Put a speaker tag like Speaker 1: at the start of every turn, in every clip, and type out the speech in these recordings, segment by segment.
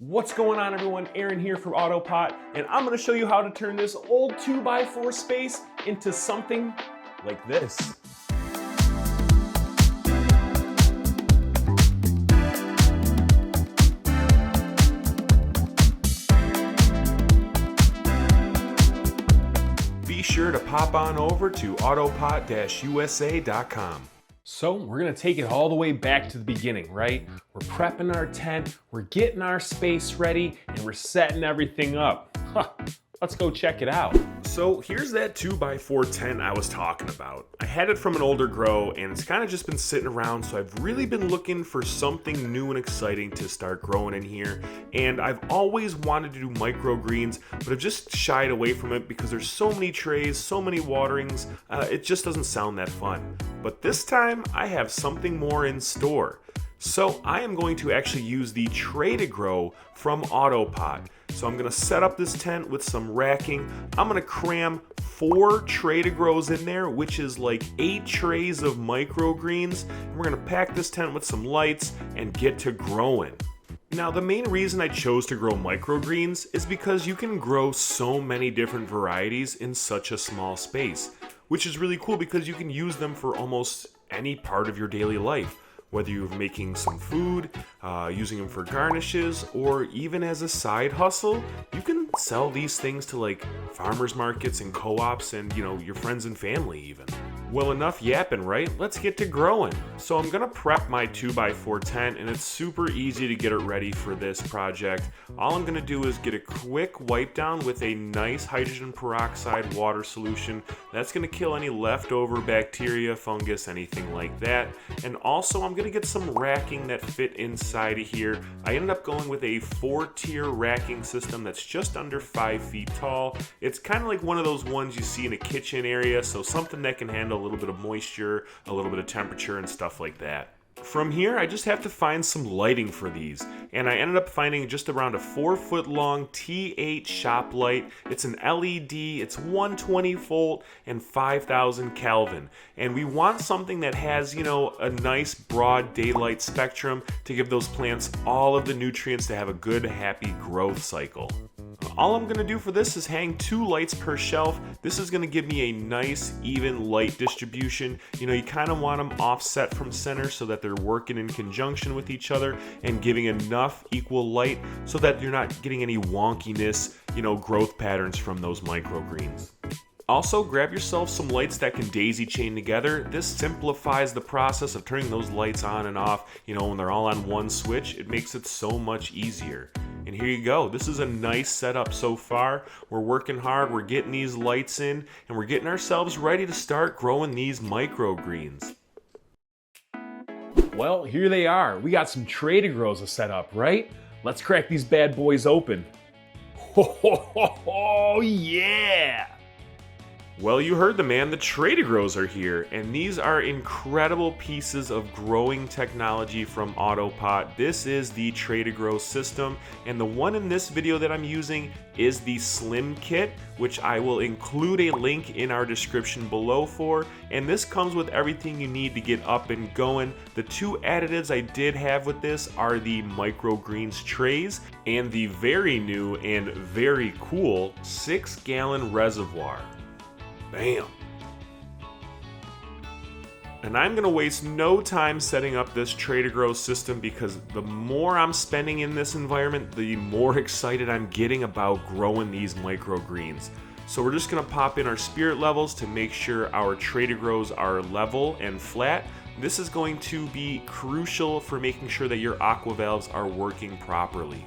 Speaker 1: What's going on, everyone? Aaron here from AutoPot, and I'm going to show you how to turn this old 2x4 space into something like this. Be sure to pop on over to AutoPot USA.com. So we're gonna take it all the way back to the beginning, right? We're prepping our tent, we're getting our space ready, and we're setting everything up. Let's go check it out. So here's that 2x4 tent I was talking about. I had it from an older grow and it's kind of just been sitting around, so I've really been looking for something new and exciting to start growing in here. And I've always wanted to do microgreens, but I've just shied away from it because there's so many trays, so many waterings, it just doesn't sound that fun. But this time I have something more in store. So I am going to actually use the Tray2Grow from AutoPot. So I'm gonna set up this tent with some racking. I'm gonna cram 4 Tray2Grows in there, which is like 8 trays of microgreens. And we're gonna pack this tent with some lights and get to growing. Now, the main reason I chose to grow microgreens is because you can grow so many different varieties in such a small space, which is really cool because you can use them for almost any part of your daily life. Whether you're making some food, using them for garnishes, or even as a side hustle, you can sell these things to like farmers markets and co-ops and, you know, your friends and family even. Well, enough yapping, right? Let's get to growing. So I'm gonna prep my 2x4 tent, and it's super easy to get it ready for this project. All I'm gonna do is get a quick wipe down with a nice hydrogen peroxide water solution. That's gonna kill any leftover bacteria, fungus, anything like that. And also I'm gonna get some racking that fit inside of here. I ended up going with a 4-tier racking system that's just under 5 feet tall. It's kind of like one of those ones you see in a kitchen area, so something that can handle a little bit of moisture, a little bit of temperature, and stuff like that. From here, I just have to find some lighting for these, and I ended up finding just around a 4-foot long T8 shop light. It's an LED, it's 120 volt and 5000 Kelvin, and we want something that has, you know, a nice broad daylight spectrum to give those plants all of the nutrients to have a good, happy growth cycle. All I'm gonna do for this is hang 2 lights per shelf. This is gonna give me a nice, even light distribution. You know, you kind of want them offset from center so that they're working in conjunction with each other and giving enough equal light so that you're not getting any wonkiness, you know, growth patterns from those microgreens. Also, grab yourself some lights that can daisy chain together. This simplifies the process of turning those lights on and off. You know, when they're all on one switch, it makes it so much easier. And here you go. This is a nice setup so far. We're working hard, we're getting these lights in, and we're getting ourselves ready to start growing these microgreens. Well, here they are. We got some Tray2Grows to set up, right? Let's crack these bad boys open. Oh, yeah! Well, you heard the man, the Tray2Grows are here, and these are incredible pieces of growing technology from AutoPot. This is the Tray2Grow system, and the one in this video that I'm using is the Slim Kit, which I will include a link in our description below for, and this comes with everything you need to get up and going. The 2 additives I did have with this are the Microgreens trays and the very new and very cool 6-gallon reservoir. Bam! And I'm gonna waste no time setting up this Tray2Grow system because the more I'm spending in this environment, the more excited I'm getting about growing these microgreens. So we're just gonna pop in our spirit levels to make sure our Tray2Grows are level and flat. This is going to be crucial for making sure that your AQUAvalves are working properly.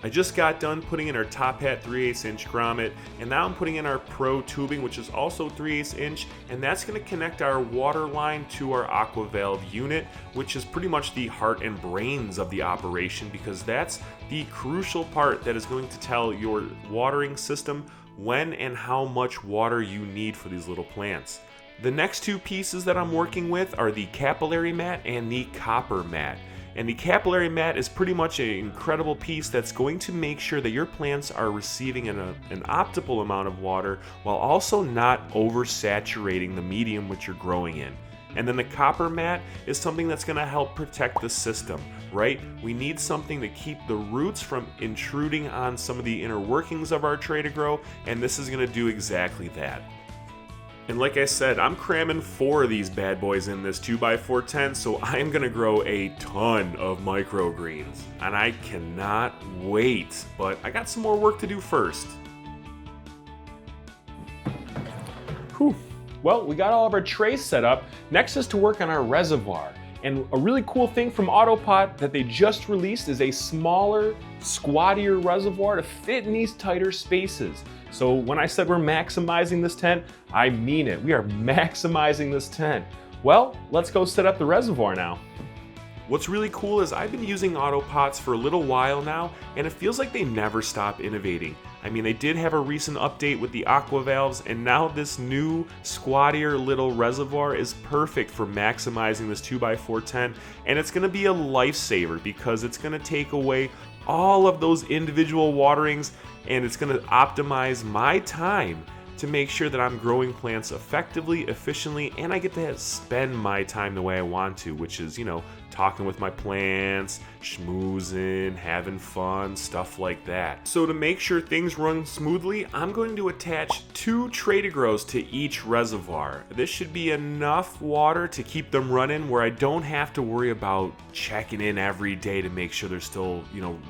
Speaker 1: I just got done putting in our top hat 3/8 inch grommet, and now I'm putting in our Pro tubing, which is also 3/8 inch, and that's going to connect our water line to our AQUAvalve unit, which is pretty much the heart and brains of the operation because that's the crucial part that is going to tell your watering system when and how much water you need for these little plants. The next 2 pieces that I'm working with are the capillary mat and the copper mat. And the capillary mat is pretty much an incredible piece that's going to make sure that your plants are receiving an optimal amount of water while also not oversaturating the medium which you're growing in. And then the copper mat is something that's gonna help protect the system, right? We need something to keep the roots from intruding on some of the inner workings of our Tray2Grow, and this is gonna do exactly that. And like I said, I'm cramming 4 of these bad boys in this 2x4 tent, so I am gonna grow a ton of microgreens. And I cannot wait, but I got some more work to do first. Whew. Well, we got all of our trays set up. Next is to work on our reservoir. And a really cool thing from AutoPot that they just released is a smaller, squattier reservoir to fit in these tighter spaces. So when I said we're maximizing this tent, I mean it. We are maximizing this tent. Well, let's go set up the reservoir now. What's really cool is I've been using AutoPots for a little while now, and it feels like they never stop innovating. I mean, they did have a recent update with the AQUAvalves, and now this new squattier little reservoir is perfect for maximizing this 2x4 tent, and it's gonna be a lifesaver because it's gonna take away all of those individual waterings, and it's gonna optimize my time to make sure that I'm growing plants effectively, efficiently, and I get to spend my time the way I want to, which is, talking with my plants, schmoozing, having fun, stuff like that. So to make sure things run smoothly, I'm going to attach 2 Tray2Grows to each reservoir. This should be enough water to keep them running where I don't have to worry about checking in every day to make sure they're still,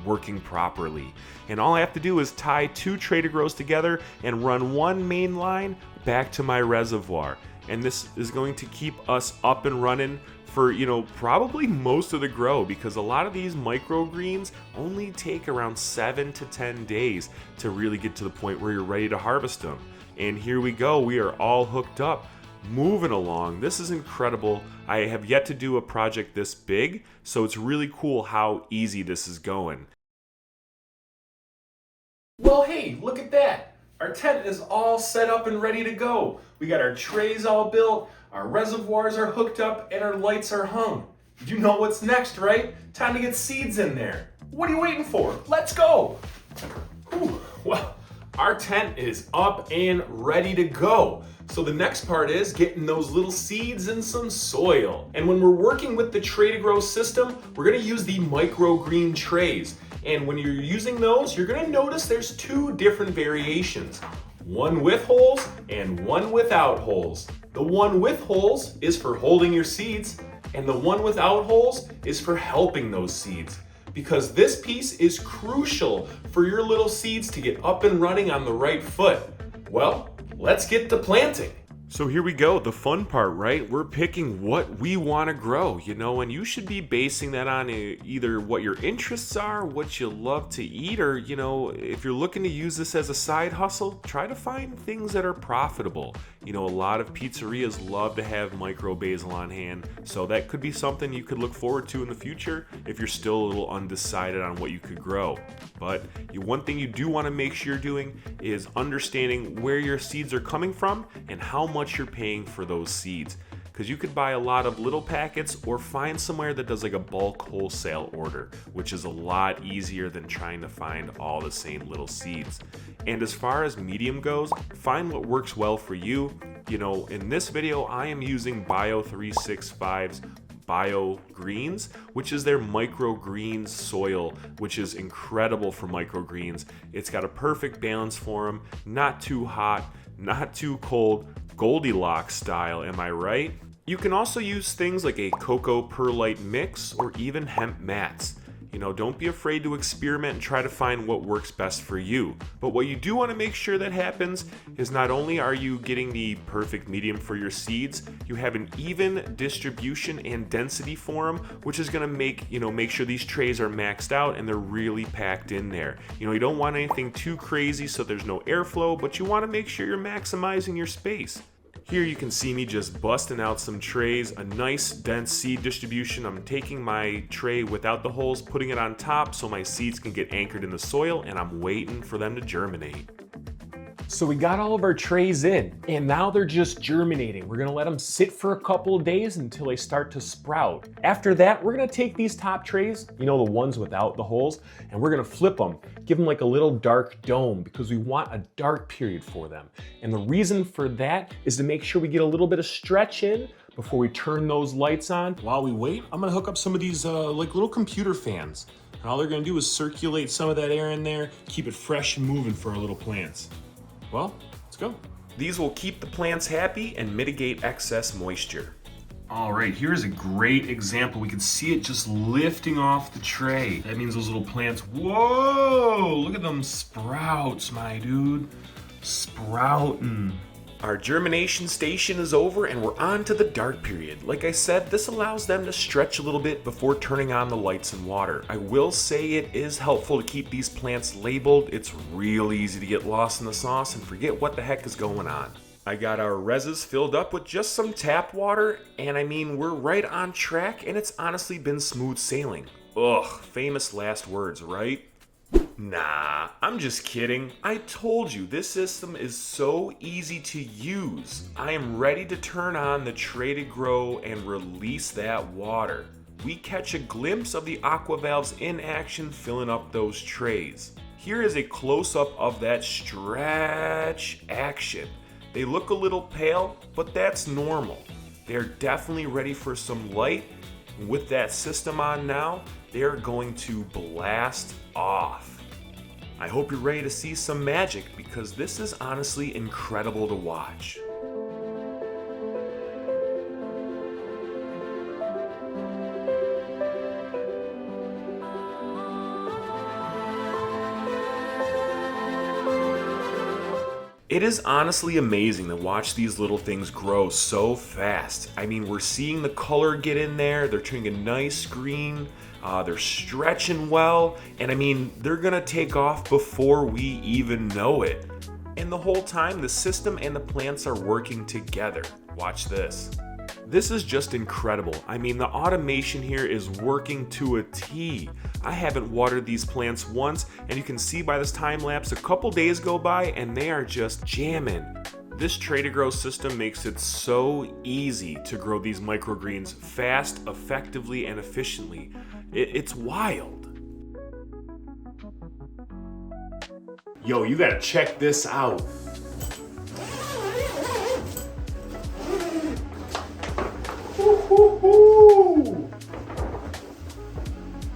Speaker 1: working properly. And all I have to do is tie 2 Tray2Grows together and run one main line back to my reservoir. And this is going to keep us up and running for, probably most of the grow, because a lot of these microgreens only take around 7 to 10 days to really get to the point where you're ready to harvest them. And here we go, we are all hooked up, moving along. This is incredible. I have yet to do a project this big, so it's really cool how easy this is going. Well, hey, look at that. Our tent is all set up and ready to go. We got our trays all built, our reservoirs are hooked up, and our lights are hung. You know what's next, right? Time to get seeds in there. What are you waiting for? Let's go. Whew. Well, our tent is up and ready to go. So the next part is getting those little seeds in some soil. And when we're working with the Tray2Grow system, we're gonna use the microgreen trays. And when you're using those, you're gonna notice there's 2 different variations. One with holes and one without holes. The one with holes is for holding your seeds, and the one without holes is for helping those seeds. Because this piece is crucial for your little seeds to get up and running on the right foot. Well, let's get to planting. So here we go, the fun part, right? We're picking what we want to grow, and you should be basing that on either what your interests are, what you love to eat, or, if you're looking to use this as a side hustle, try to find things that are profitable. A lot of pizzerias love to have micro basil on hand, so that could be something you could look forward to in the future if you're still a little undecided on what you could grow. But one thing you do want to make sure you're doing is understanding where your seeds are coming from and how much you're paying for those seeds. Because you could buy a lot of little packets or find somewhere that does like a bulk wholesale order, which is a lot easier than trying to find all the same little seeds. And as far as medium goes, find what works well for you. In this video, I am using Bio365's Bio Greens, which is their microgreens soil, which is incredible for microgreens. It's got a perfect balance for them, not too hot, not too cold, Goldilocks style, am I right? You can also use things like a cocoa perlite mix or even hemp mats. Don't be afraid to experiment and try to find what works best for you. But what you do want to make sure that happens is not only are you getting the perfect medium for your seeds, you have an even distribution and density for them, which is going to make sure these trays are maxed out and they're really packed in there. You don't want anything too crazy so there's no airflow, but you want to make sure you're maximizing your space. Here you can see me just busting out some trays, a nice dense seed distribution. I'm taking my tray without the holes, putting it on top so my seeds can get anchored in the soil, and I'm waiting for them to germinate. So we got all of our trays in, and now they're just germinating. We're gonna let them sit for a couple of days until they start to sprout. After that, we're gonna take these top trays, the ones without the holes, and we're gonna flip them, give them like a little dark dome because we want a dark period for them. And the reason for that is to make sure we get a little bit of stretch in before we turn those lights on. While we wait, I'm gonna hook up some of these like little computer fans. And all they're gonna do is circulate some of that air in there, keep it fresh and moving for our little plants. Well, let's go. These will keep the plants happy and mitigate excess moisture. All right, here's a great example. We can see it just lifting off the tray. That means those little plants, whoa, look at them sprouts, my dude. Sprouting. Our germination station is over and we're on to the dark period. Like I said, this allows them to stretch a little bit before turning on the lights and water. I will say it is helpful to keep these plants labeled. It's real easy to get lost in the sauce and forget what the heck is going on. I got our reses filled up with just some tap water, and I mean, we're right on track, and it's honestly been smooth sailing. Ugh, famous last words, right? Nah, I'm just kidding. I told you, this system is so easy to use. I am ready to turn on the Tray2Grow and release that water. We catch a glimpse of the AQUAvalves in action filling up those trays. Here is a close-up of that stretch action. They look a little pale, but that's normal. They're definitely ready for some light. With that system on now, they're going to blast off. I hope you're ready to see some magic because this is honestly incredible to watch. It is honestly amazing to watch these little things grow so fast. I mean, we're seeing the color get in there, they're turning a nice green, they're stretching well, and I mean, they're gonna take off before we even know it. And the whole time, the system and the plants are working together. Watch this. This is just incredible. I mean, the automation here is working to a T. I haven't watered these plants once, and you can see by this time lapse a couple days go by and they are just jamming. This Tray2Grow system makes it so easy to grow these microgreens fast, effectively, and efficiently. It's wild. Yo, you gotta check this out. Woo-hoo-hoo.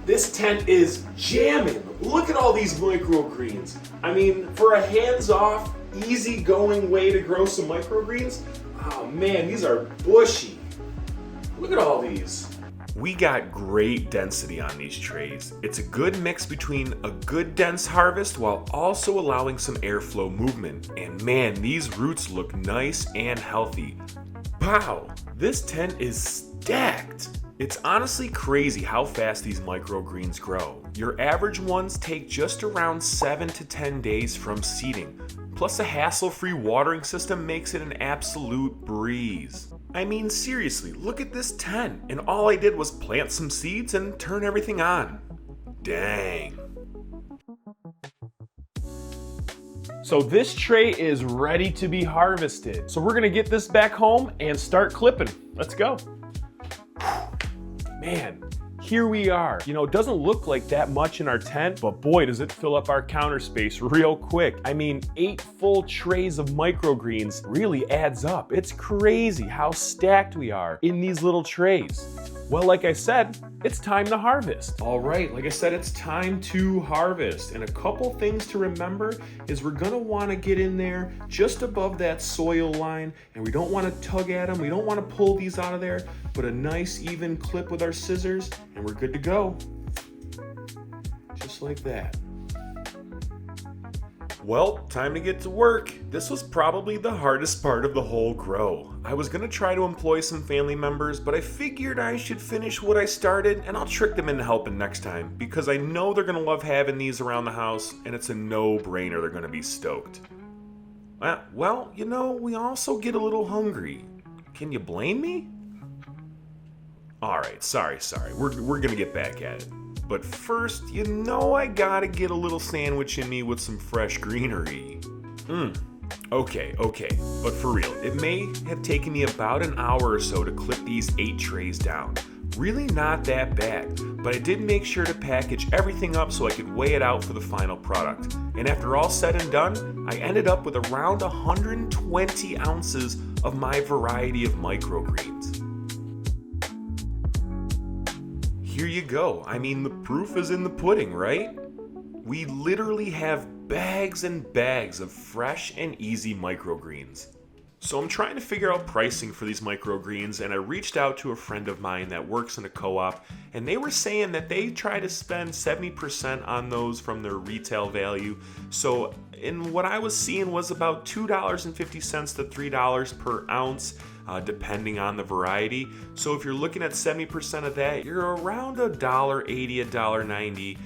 Speaker 1: This tent is jamming. Look at all these microgreens. I mean, for a hands-off, easy-going way to grow some microgreens, oh man, these are bushy. Look at all these. We got great density on these trays. It's a good mix between a good dense harvest while also allowing some airflow movement. And man, these roots look nice and healthy. Wow, this tent is stacked. It's honestly crazy how fast these microgreens grow. Your average ones take just around 7 to 10 days from seeding. Plus a hassle-free watering system makes it an absolute breeze. I mean, seriously, look at this tent, and all I did was plant some seeds and turn everything on. Dang. So this tray is ready to be harvested. So we're gonna get this back home and start clipping. Let's go. Man, here we are. You know, it doesn't look like that much in our tent, but boy, does it fill up our counter space real quick. I mean, 8 full trays of microgreens really adds up. It's crazy how stacked we are in these little trays. Well, like I said, it's time to harvest. All right, like I said, it's time to harvest. And a couple things to remember is we're gonna wanna get in there just above that soil line, and we don't wanna tug at them, we don't wanna pull these out of there, but a nice even clip with our scissors, and we're good to go. Just like that. Well, time to get to work. This was probably the hardest part of the whole grow. I was gonna try to employ some family members, but I figured I should finish what I started and I'll trick them into helping next time because I know they're gonna love having these around the house and it's a no-brainer they're gonna be stoked. Well, you know, we also get a little hungry. Can you blame me? All right, sorry. We're gonna get back at it. But first, you know I gotta get a little sandwich in me with some fresh greenery. Okay, but for real, it may have taken me about an hour or so to clip these 8 trays down. Really not that bad, but I did make sure to package everything up so I could weigh it out for the final product. And after all said and done, I ended up with around 120 ounces of my variety of microgreens. here you go. I mean, the proof is in the pudding, right? We literally have bags and bags of fresh and easy microgreens. So I'm trying to figure out pricing for these microgreens, and I reached out to a friend of mine that works in a co-op, and they were saying that they try to spend 70% on those from their retail value. So in what I was seeing was about $2.50 to $3 per ounce, depending on the variety. So if you're looking at 70% of that, you're around $1.80, $1.90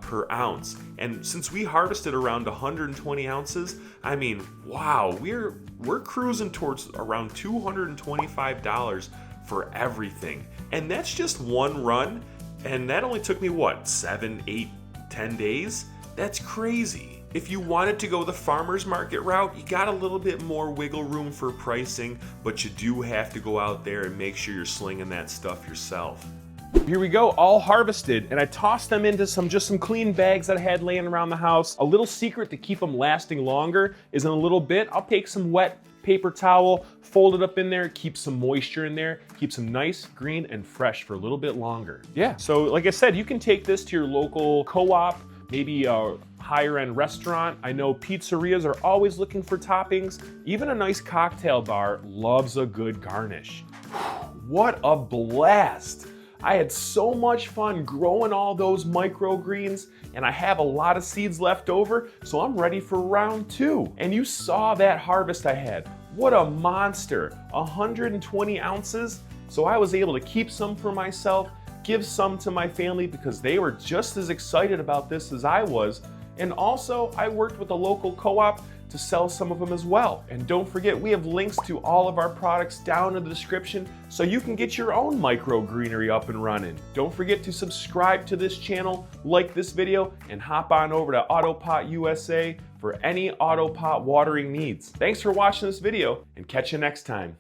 Speaker 1: per ounce. And since we harvested around 120 ounces, I mean, wow, we're cruising towards around $225 for everything. And that's just one run, and that only took me what, 7, 8, 10 days? That's crazy. If you wanted to go the farmer's market route, you got a little bit more wiggle room for pricing, but you do have to go out there and make sure you're slinging that stuff yourself. Here we go, all harvested, and I tossed them into some clean bags that I had laying around the house. A little secret to keep them lasting longer is in a little bit, I'll take some wet paper towel, fold it up in there, keep some moisture in there, keeps them nice, green, and fresh for a little bit longer. Yeah, so like I said, you can take this to your local co-op, maybe a higher end restaurant. I know pizzerias are always looking for toppings. Even a nice cocktail bar loves a good garnish. What a blast! I had so much fun growing all those microgreens, and I have a lot of seeds left over, so I'm ready for round 2. And you saw that harvest I had. What a monster, 120 ounces. So I was able to keep some for myself, give some to my family because they were just as excited about this as I was. And also, I worked with a local co-op to sell some of them as well. And don't forget, we have links to all of our products down in the description so you can get your own microgreenery up and running. Don't forget to subscribe to this channel, like this video, and hop on over to AutoPot USA for any AutoPot watering needs. Thanks for watching this video, and catch you next time.